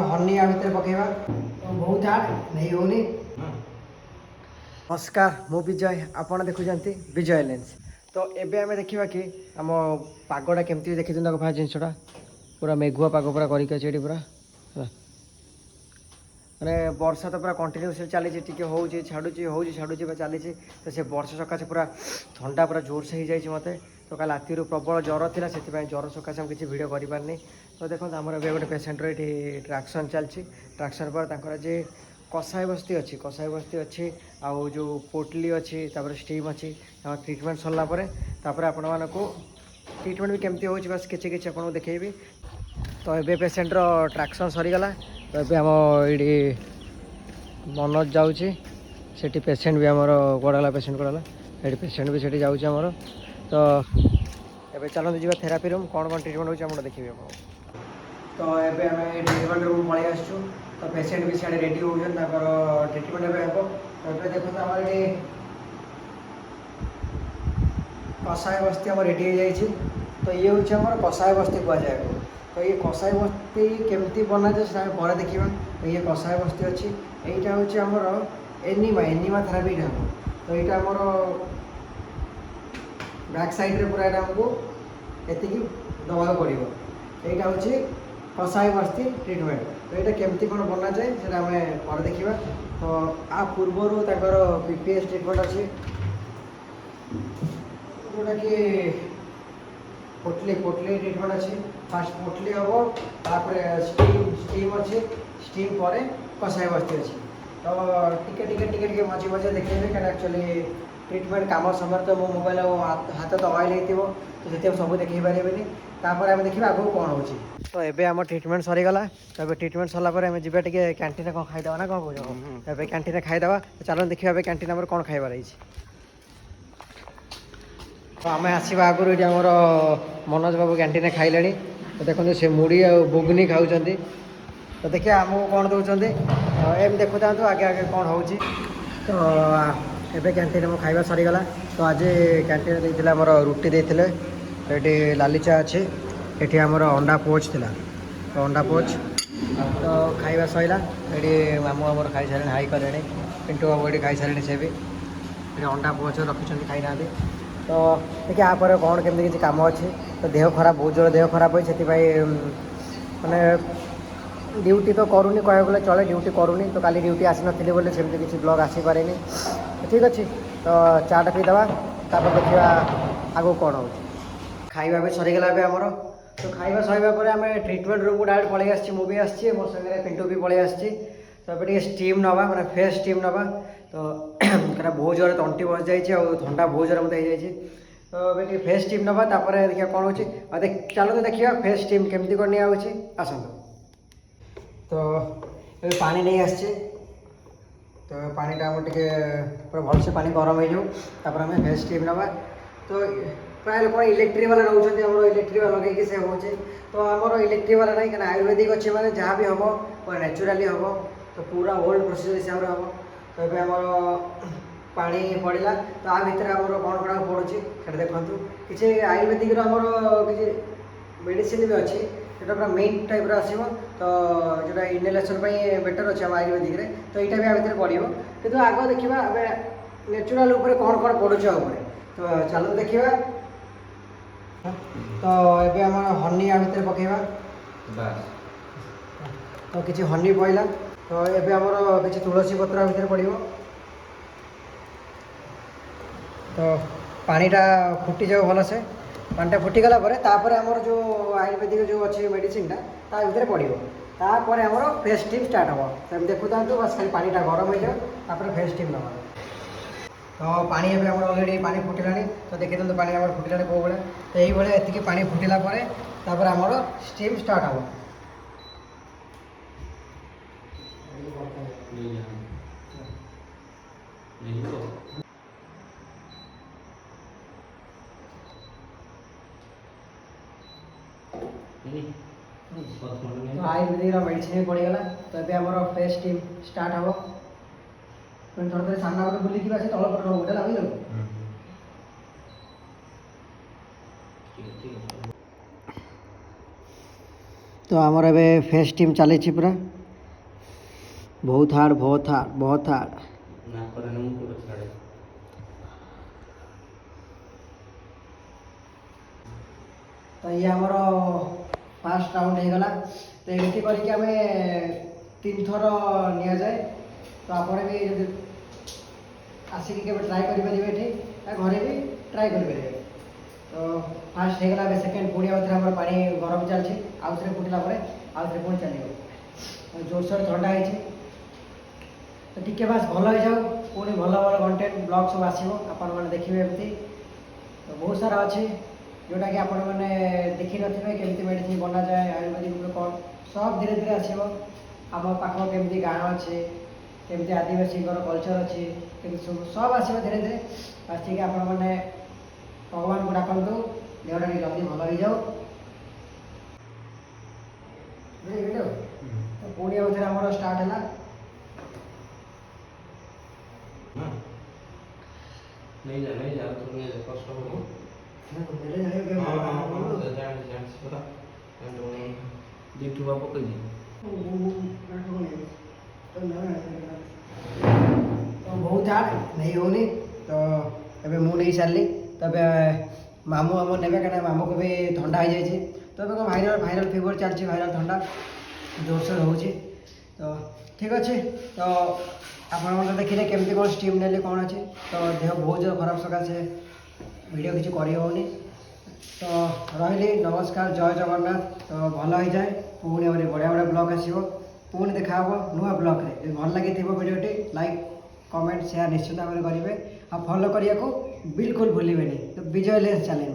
हनी आ भितर पकेबा तो बहुत हार्ड नहीं होनी। नमस्कार मु विजय आपण देखुंत विजय लेंस। तो एबे आमे देखिबा कि आम पागटा केमती देखि भाई जिनसटा पूरा मेघुआ पाग पूरा करके पूरा मैंने वर्षा तो पूरा कंटिन्यूसली चली टी छाड़ुची हो छाड़ुची चली तो से वर्षा सकाशे पूरा ठंडा पूरा जोर से हो जाए मत तो कल राति प्रबल ज्वर था से ज्वर सकाशे हम किसी भिड करें। तो देखो आमर गोटे पेसेंटर ये ट्राक्शन चलती ट्राक्शन पर आज कषाय बस्ती अच्छी कषाय बस्ती अच्छी आउ जो पोटली अच्छी स्टीम अच्छी ट्रिटमेंट सरलापर आपण मानक ट्रिटमेंट भी केमती हो बस किसी आपको देखी। तो ये पेसेंटर ट्राक्शन सरीगला तो ये आम ये मनोज जाऊँगी सेठी पेसेंट भी आमर गड़ाला पेसेंट गड़ाला ये पेसेंट भी सेठी जाऊँगी आमर। तो ये चलते जी थेरापी रूम कौन कौन ट्रिटमेंट होती देखिए आप। तो ये आम ट्रिटमेंट रूम पलि आसचु तो पेसेंट भी सीधे रेडी हो ट्रिटमेंट हम। तो ये देखो आम ये कषाय बस्ती आम रेडी हो जाए। तो ये हूँ आम कषाय बस्ती कहुए। तो ये कषाय बस्ती केमती बना जाए पर देखा। तो ये कषाय बस्ती अच्छी यहाँ हूँ आमर एनिमा एनिमा थेरापी हम। तो यहाँ आमर बैक साइड रे पूरा आमको एति दवा पड़ो। यहाँ हूँ कषाय बस्ती ट्रिटमेंट। तो यहाँ केमती कौन बना जाए से आम पर देखा। तो आ पूर्वर तर पीपीएस ट्रिटमेंट अच्छी जोटा कि पोटली पोटली ट्रिटमेंट अच्छी फास्ट पोटली हम तापर स्टीम अच्छी स्टीम पर कषाय बस्ती अच्छी। तो टिके मझे मझे देखेबे क्या एक्चुअली ट्रिटमेंट काम समय तो मो मोबाइल हाथ तो ऑयल हो तो से सब देखे पारे तापर आम देखा आगे कौन हो। तो ये आम ट्रिटमेंट सरीगला तो ट्रिटमेंट सरला आम जी कैंटीन कौन खाईदे ना कौन कह कैंटीन खाईदे। चलो देखिए कैंटीन आम कौन खाइबार है। तो आम आसवा आगुरी ये आमर मनोज बाबू कैंटीन खाइले। तो देखो से मुड़ी आ बुगनी खाऊँ। तो देखिए आमको कौन दौरान एम देखु था आगे आगे कौन हो। तो एबे कैंटीन मो खाइबा सरीगला। तो आज कैंटीन देते आमर रुटी देते ये लाली चा अच्छे ये आमर अंडा पोच थी। तो अंडा पोच तो खाइबा सैला ये मामू आमर खाई सारे हाई कले पिंटू बाबू ये खाई सारे से भी अंडा पोच रखी खाई ना। तो देखिए आप कौन केमती किसी काम अच्छे। तो देह खराब बहुत जोर देह खराब से मैंने ड्यूटी तो करूनी कह गले चले ड्यूटी करूनी। तो काली ड्यूटी आसी नी बोले सेमती किसी ब्लॉग आसीपारे। तो ठीक अच्छे तो चाटा पीदे तापर देखा आगू कौन हो। खाइबा भी सरीगला आमर। तो खाइबा सरीबा पर आम ट्रिटमेंट रूम को डायरेक्ट पलि आसी मुझे आसी मो संगे पिंटू भी पलि आसी। तो ये स्टीम नवा मैंने फेस स्टीम नवा। तो क्या बहुत जोर तंटी बस जाइए थंडा बहुत जोर मत हो। तो ये फेस स्टीम नवा देखिए कौन हो। चलो देखिए फेस स्टीम केमती कौन निया आसतु। तो ये पानी नहीं आसचे तो पानीटा आम टे पूरा भलसे पानी गरम हो जापर आम फेस स्टीम नवा। तो प्राय लोक इलेक्ट्रिक वाला रोचे इलेक्ट्रिक वाला लगे से हो। तो आमर इलेक्ट्रिक वाला नहीं क्या आयुर्वेदिक अच्छे मैंने जहाँ भी हम पूरा नेचुराली हम। तो पूरा ओल्ड प्रोसीजर हिसाब से हम। तो ये आमर पानी पड़ा तो आ भितर आम कौन कौन पड़ूँ देखूँ किसी आयुर्वेदिक किसी मेडिसिन भी अच्छी जो पूरा मिंट टाइप आसो। तो जो इनहेलेसन बेटर अच्छे आयुर्वेदिक रे। तो यहाँ भी आ भितर पड़ो कि आग देखा नेचुराल कौन कौन पड़ूँ। तो चलो देखा। तो ये आम हनी आ भितर पकेबा तो किसी हनी पड़ा। तो ये आमर किसी तुलसी पत्र आ भितर पड़ो। तो पानीटा फुटी जाओ भल से पानीटा फुटीगला आमर जो आयुर्वेदिक जो अच्छे मेडिसिन ता भर पड़ो। तापर आमर फेस स्टीम स्टार्ट हम। तो देखु था बस खाली पानीटा गरम हो जाए फेस स्टीम नवा। तो पानी एवं आम अलरेडी पानी फुटिला। तो देखी दिखाते पानी आम फुटिला कौ भाया। तो ये एति पानी फुटिला आमर स्टीम स्टार्ट हम। तो आयुर्वेदिक मेडिसिन पड़गला। तो ये आम फेस स्टीम स्टार्ट हम। थोड़ा थोड़े सामना पटे बुलिकी आसे तल पटे रोग लगे। तो आमर ए फेस स्टीम चली पूरा। बहुत हार्ड बहुत हार्ड बहुत हार्ड। तो ये आमर फास्ट राउंड हो गला। तो एमती करके आम 3 थर नि जाए। तो आप भी आसिक के ट्राए करेंगे ये घरे भी ट्राए करेंगे। तो फास्ट हो गला सेकेंड पुणी आउ थे पानी गरम चलती आउ थे फुटला आउ थे पुणी चलो जोरसोर ठंडा है। तो टी बास भल हो जाओ पुणी भल भल कंटेंट ब्लॉग सब आसो आपण मैंने देखिए एमती। तो बहुत सारा अच्छे जोटा कि आपण मैंने देखी नथिबे केमती मेडिसिन बना जाए आयुर्वेदिक कौन सब धीरे धीरे आसो। आम पाख केमती गाँ अच्छे केमती आदिवासी कल्चर अच्छे सब आसो धीरे धीरे आसिक आपण मैंने भगवान को डाकतु देहटा जल्दी भल हो जाओ। तो पुणी आउ थे आम स्टार्ट है नहीं जा तो नहीं जा कष्ट हो दिठुआ पकई तो बहुत हार्ड नहीं होनी। तो एबे मु नहीं सारली तबे मामू आम ने क्या मामू को भी ठंडा हो जाए। तो भाइराल भाइराल फीवर चलती भाइराल ठंडा जोरसोर हो। तो ठीक अच्छे। तो आप देखिए केमती कौन स्टीम ने कौन अच्छे। तो देह बहुत जोर खराब सकाशे वीडियो किसी करहनी। तो रही नमस्कार जय जगन्नाथ। तो भल हो जाए पुणी बढ़िया बढ़िया ब्लॉग आसो पुणी देखा नुआ ब्लॉग रे भल लगी वीडियोटी लाइक कमेंट शेयर निश्चित भाव करेंगे। आ फॉलो करने को बिल्कुल भूलें। तो विजय लेंस चैनल